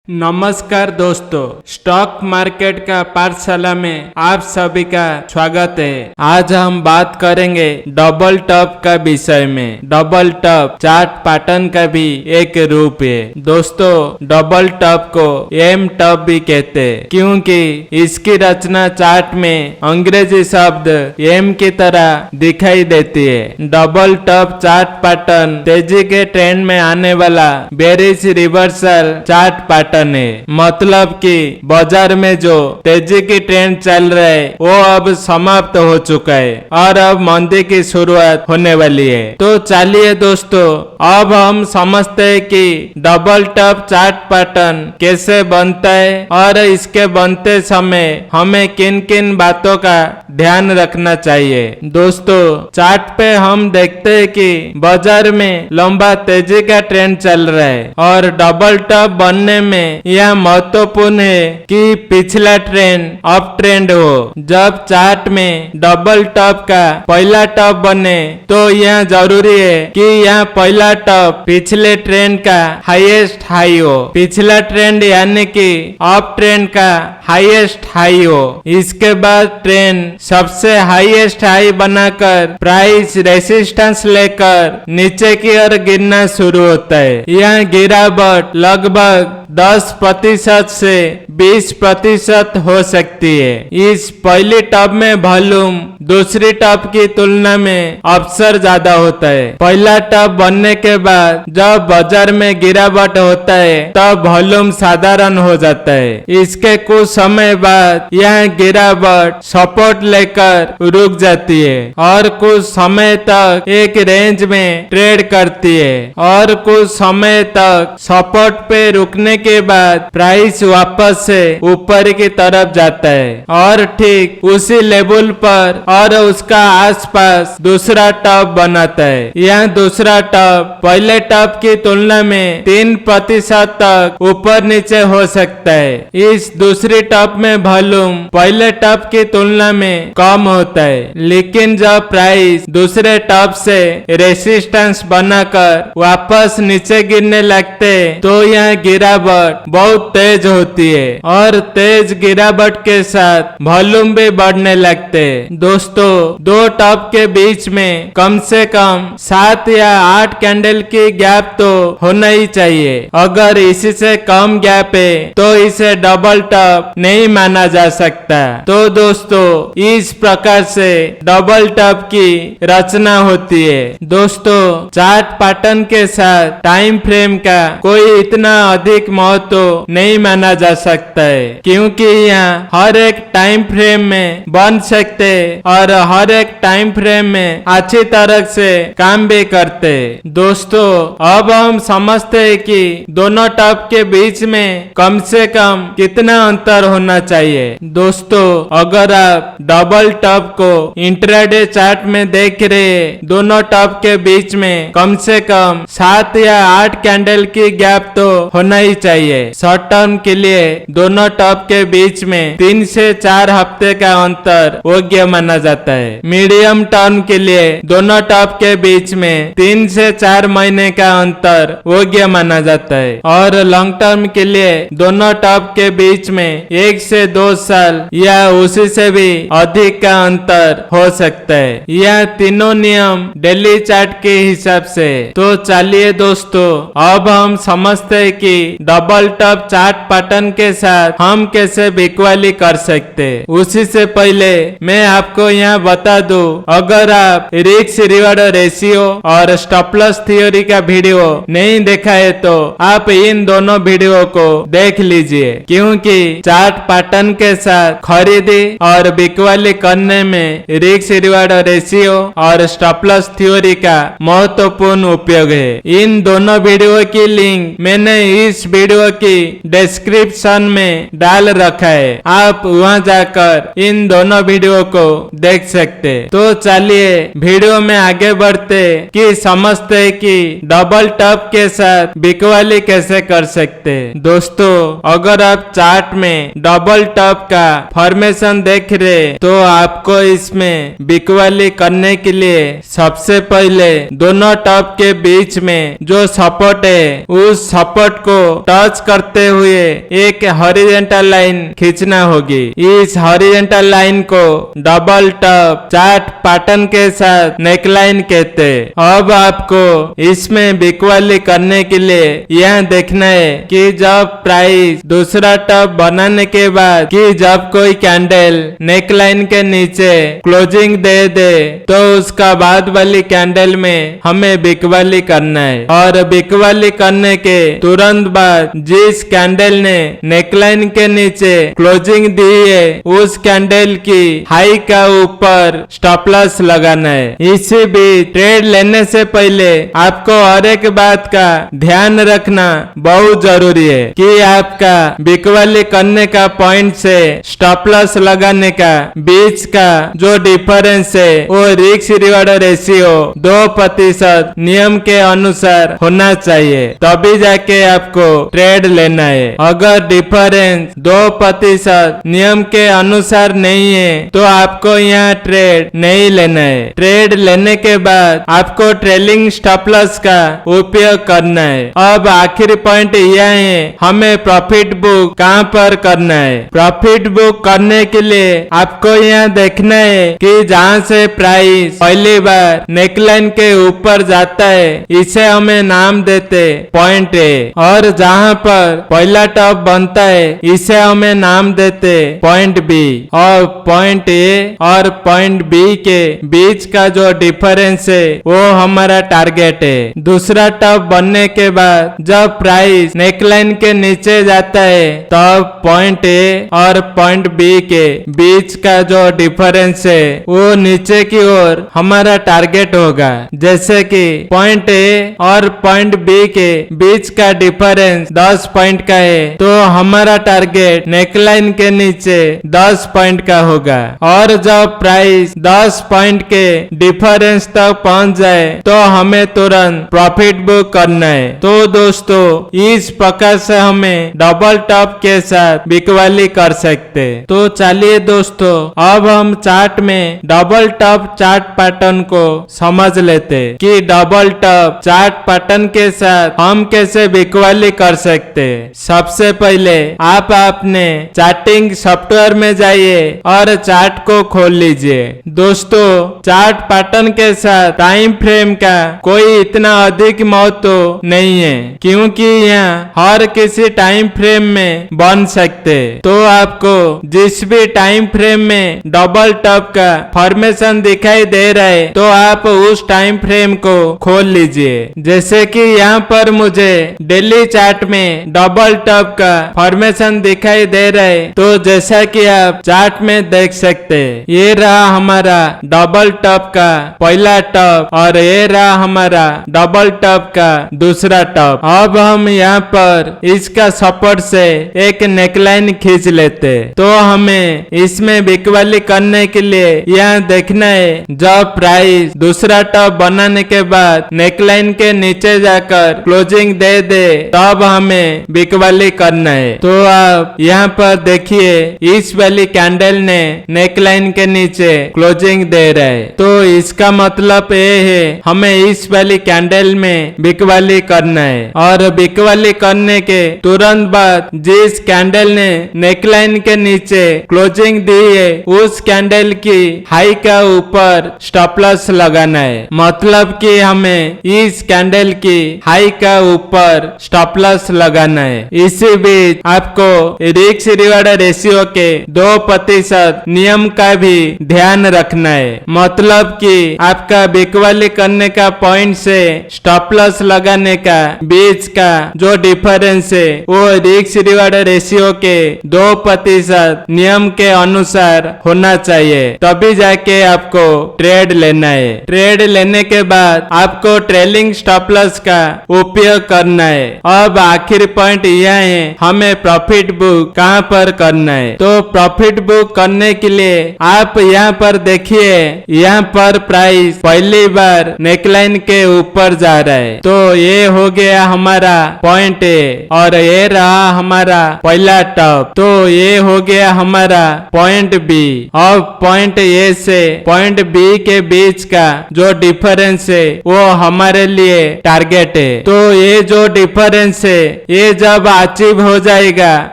नमस्कार दोस्तों, stock market का पाठशाला में आप सभी का स्वागत है। आज हम बात करेंगे डबल टॉप का विषय में। डबल टॉप चार्ट पैटर्न का भी एक रूप है। दोस्तों, डबल टॉप को एम टॉप भी कहते हैं क्योंकि इसकी रचना चार्ट में अंग्रेजी शब्द एम की तरह दिखाई देती है। डबल टॉप चार्ट पैटर्न तेजी के ट्रेंड में आने वाला बेरिश रिवर्सल चार्ट पैटर्न है। मतलब कि बाजार में जो तेजी की ट्रेंड चल रहा है वो अब समाप्त हो चुका है और अब मंदी की शुरुआत होने वाली है। तो चलिए दोस्तों, अब हम समझते हैं कि डबल टॉप चार्ट पैटर्न कैसे बनता है और इसके बनते समय हमें किन किन बातों का ध्यान रखना चाहिए। दोस्तों, चार्ट पे हम देखते हैं कि बाजार में लंबा तेजी का ट्रेंड चल रहा है और डबल टॉप बनने में यह महत्वपूर्ण है कि पिछला ट्रेंड अप ट्रेंड हो। जब चार्ट में डबल टॉप का पहला टॉप बने तो यह जरूरी है कि यह पहला टॉप पिछले ट्रेंड का हाईएस्ट हाई हो। पिछला ट्रेंड यानी कि अप ट्रेंड का हाईएस्ट हाई हो। इसके बाद ट्रेंड सबसे हाईएस्ट हाई बनाकर प्राइस रेसिस्टेंस लेकर नीचे की ओर गिरना शुरू होता है। यह गिरावट लगभग 10% से 20% हो सकती है। इस पहली टॉप में वॉल्यूम दूसरी टॉप की तुलना में अक्सर ज्यादा होता है। पहला टॉप बनने के बाद जब बाजार में गिरावट होता है तब वॉल्यूम साधारण हो जाता है। इसके कुछ समय बाद यह गिरावट सपोर्ट लेकर रुक जाती है और कुछ समय तक एक रेंज में ट्रेड करती है और कुछ समय तक सपोर्ट पे रुकने के बाद प्राइस वापस से ऊपर की तरफ जाता है और ठीक उसी लेवल पर और उसका आसपास दूसरा टॉप बनाता है। यह दूसरा टॉप पहले टॉप की तुलना में 3% तक ऊपर नीचे हो सकता है। इस दूसरी टॉप में वॉल्यूम पहले टॉप की तुलना में कम होता है, लेकिन जब प्राइस दूसरे टॉप से रेसिस्टेंस बनाकर वापस नीचे गिरने लगते तो यह गिरावट बहुत तेज होती है और तेज गिरावट के साथ वॉल्यूम भी बढ़ने लगते हैं। दोस्तों, दो टॉप के बीच में कम से कम 7 या 8 कैंडल की गैप तो होना ही चाहिए। अगर इसी से कम गैप है तो इसे डबल टॉप नहीं माना जा सकता। तो दोस्तों, इस प्रकार से डबल टॉप की रचना होती है। दोस्तों, चार्ट पैटर्न के साथ टाइम फ्रेम का कोई इतना अधिक महत्व नहीं माना जा सकता है क्योंकि यह हर एक टाइम फ्रेम में बन सकते और हर एक टाइम फ्रेम में अच्छी तरह से काम भी करते। दोस्तों, अब हम समझते हैं कि दोनों टॉप के बीच में कम से कम कितना अंतर होना चाहिए। दोस्तों, अगर आप डबल टॉप को इंट्राडे चार्ट में देख रहे हैं, दोनों टॉप के बीच में कम से कम 7 या 8 कैंडल की गैप तो होना ही चाहिए। शॉर्ट टर्म के लिए दोनों टॉप के बीच में 3 से 4 हफ्ते का अंतर योग्य माना जाता है। मीडियम टर्म के लिए दोनों टॉप के बीच में 3 से 4 महीने का अंतर योग्य माना जाता है और लॉन्ग टर्म के लिए दोनों टॉप के बीच में 1 से 2 साल या उसी से भी अधिक का अंतर हो सकता है। यह तीनों नियम डेली चार्ट के हिसाब से। तो चलिए दोस्तों, अब हम समझते हैं कि डबल टॉप चार्ट पैटर्न के साथ हम कैसे बिक्वाली कर सकते। उसी से पहले मैं आपको यहाँ बता दूं, अगर आप रिस्क रिवॉर्ड रेशियो और स्टॉप लॉस थ्योरी का वीडियो नहीं देखा है तो आप इन दोनों वीडियो को देख लीजिए क्योंकि चार्ट पैटर्न के साथ खरीदी और बिक्वाली करने में रिस्क रिवॉर्ड रेशियो और स्टॉप लॉस थ्योरी का महत्वपूर्ण उपयोग है। इन दोनों वीडियो की लिंक मैंने इस वीडियो की डिस्क्रिप्शन में डाल रखा है, आप वहां जाकर इन दोनों वीडियो को देख सकते। तो चलिए वीडियो में आगे बढ़ते कि समझते कि डबल टॉप के साथ बिक्वाली कैसे कर सकते। दोस्तों, अगर आप चार्ट में डबल टॉप का फॉर्मेशन देख रहे तो आपको इसमें बिकवाली करने के लिए सबसे पहले दोनों टॉप के बीच में जो सपोर्ट है उस सपोर्ट को टच करते हुए एक हॉरिजॉन्टल लाइन खींचना होगी। इस हॉरिजॉन्टल लाइन को डबल टॉप चार्ट पैटर्न के साथ नेकलाइन कहते। अब आपको इसमें बिकवाली करने के लिए यह देखना है कि जब प्राइस दूसरा टॉप बनाने के बाद कि जब कोई कैंडल नेकलाइन के नीचे क्लोजिंग दे दे तो उसका बाद वाली कैंडल में हमें बिकवाली करना है और बिकवाली करने के तुरंत बाद जिस कैंडल ने नेकलाइन के नीचे क्लोजिंग दी है उस कैंडल की हाई का ऊपर स्टॉप लॉस लगाना है। इसी भी ट्रेड लेने से पहले आपको और एक बात का ध्यान रखना बहुत जरूरी है कि आपका बिकवाली करने का पॉइंट से स्टॉप लॉस लगाने का बीच का जो डिफरेंस है वो रिस्क रिवॉर्ड रेशियो 2% नियम के अनुसार होना चाहिए, तभी जाके आपको ट्रेड लेना है। अगर डिफरेंस 2% नियम के अनुसार नहीं है तो आपको यहाँ ट्रेड नहीं लेना है। ट्रेड लेने के बाद आपको ट्रेलिंग स्टॉप लॉस का उपयोग करना है। अब आखिरी पॉइंट यह है हमें प्रॉफिट बुक कहाँ पर करना है। प्रॉफिट बुक करने के लिए आपको यहाँ देखना है कि जहाँ से प्राइस पहली बार नेकलाइन के ऊपर जाता है इसे हमें नाम देते पॉइंट ए, और जहाँ पर पहला टॉप बनता है इसे हमें नाम देते पॉइंट बी। और पॉइंट ए और पॉइंट बी के बीच का जो डिफरेंस है वो हमारा टारगेट है। दूसरा टॉप बनने के बाद जब प्राइस नेकलाइन के नीचे जाता है तब पॉइंट ए और पॉइंट बी के बीच का जो डिफरेंस है वो नीचे की ओर हमारा टारगेट होगा। जैसे कि पॉइंट ए और पॉइंट बी के बीच का डिफरेंस 10 पॉइंट का है तो हमारा टारगेट नेकलाइन के नीचे 10 पॉइंट का होगा। और जब प्राइस 10 पॉइंट के डिफरेंस तक पहुंच जाए तो हमें तुरंत प्रॉफिट बुक करना है। तो दोस्तों इस प्रकार से हमें डबल टॉप के साथ बिकवाली कर सकते। तो चलिए दोस्तों अब हम चार्ट में डबल टॉप चार्ट पैटर्न को समझ लेते कि डबल टॉप चार्ट पैटर्न के साथ हम कैसे बिकवाली कर सकते। सबसे पहले आप अपने चार्टिंग सॉफ्टवेयर में जाइए और चार्ट को खोल लीजिए। दोस्तों चार्ट पैटर्न के साथ टाइम फ्रेम का कोई इतना अधिक महत्व नहीं है क्योंकि यहाँ हर किसी टाइम फ्रेम में बन सकते। तो आपको जिस भी टाइम फ्रेम में डबल टॉप का फॉर्मेशन दिखाई दे रहा है तो आप उस टाइम फ्रेम को खोल लीजिए। जैसे कि यहाँ पर मुझे डेली चार्ट में डबल टॉप का फॉर्मेशन दिखाई दे रहा है तो जैसा कि आप चार्ट में देख सकते ये रहा हमारा डबल टॉप का पहला टॉप और ये रहा हमारा डबल टॉप का दूसरा टॉप। अब हम यहाँ पर इसका सपोर्ट से एक नेकलाइन खींच लेते। तो हमें इसमें बिकवाली करने के लिए यहाँ देखना है जब प्राइस दूसरा टॉप बनाने के बाद नेकलाइन के नीचे जाकर क्लोजिंग दे दे तब हमें बिकवाली करना है। तो आप यहाँ पर देखिए इस वाली कैंडल ने नेकलाइन के नीचे क्लोजिंग दे रहा है तो इसका मतलब ये है हमें इस वाली कैंडल में बिकवाली करना है। और बिकवाली करने के तुरंत बाद जिस कैंडल ने नेकलाइन के नीचे क्लोजिंग दी है उस कैंडल की हाई का ऊपर स्टॉप लॉस लगाना है। मतलब कि हमें इस कैंडल की हाई का ऊपर स्टॉप लॉस लगाना है। इसी बीच आपको रिस्क रिवॉर्ड रेशियो के 2% नियम का भी ध्यान रखना है। मतलब कि आपका बिकवाली करने का पॉइंट से स्टॉप लॉस लगाने का बीच का जो डिफरेंस है वो रिस्क रिवॉर्ड रेशियो के 2% नियम के अनुसार होना चाहिए, तभी जाके आपको ट्रेड लेना है। ट्रेड लेने के बाद आपको ट्रेलिंग स्टॉप लॉस का उपयोग करना है। अब आखिरी पॉइंट यह है हमें प्रॉफिट बुक कहाँ पर करना है। तो प्रॉफिट बुक करने के लिए आप यहाँ पर देखिए यहाँ पर प्राइस पहली बार नेकलाइन के ऊपर जा रहा है तो ये हो गया हमारा पॉइंट ए और ये रहा हमारा पहला टॉप। तो ये हो गया हमारा पॉइंट बी बी। अब पॉइंट ए से पॉइंट बी के बीच का जो डिफरेंस है वो हमारे लिए टारगेट है। तो ये जो डिफरेंस है ये जब अचीव हो जाएगा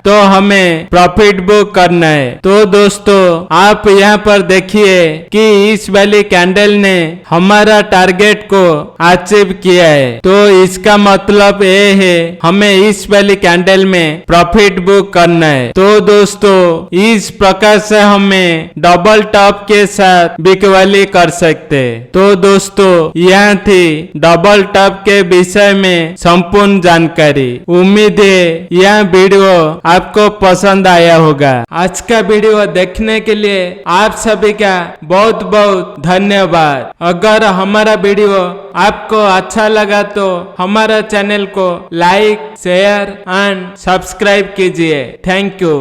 तो हमें प्रॉफिट बुक करना है। तो दोस्तों आप यहाँ पर देखिए कि इस वाली कैंडल ने हमारा टारगेट को अचीव किया है। तो इसका मतलब ये है हमें इस वाली कैंडल में प्रॉफिट बुक करना है। तो दोस्तों इस प्रकार से हमें डबल टॉप के साथ बिकवाली कर सकते। तो दोस्तों यह थी डबल टॉप के विषय में संपूर्ण जानकारी। उम्मीद है यह वीडियो आपको पसंद आया होगा। आज का वीडियो देखने के लिए आप सभी का बहुत बहुत धन्यवाद। अगर हमारा वीडियो आपको अच्छा लगा तो हमारा चैनल को लाइक शेयर एंड सब्सक्राइब कीजिए। Thank you.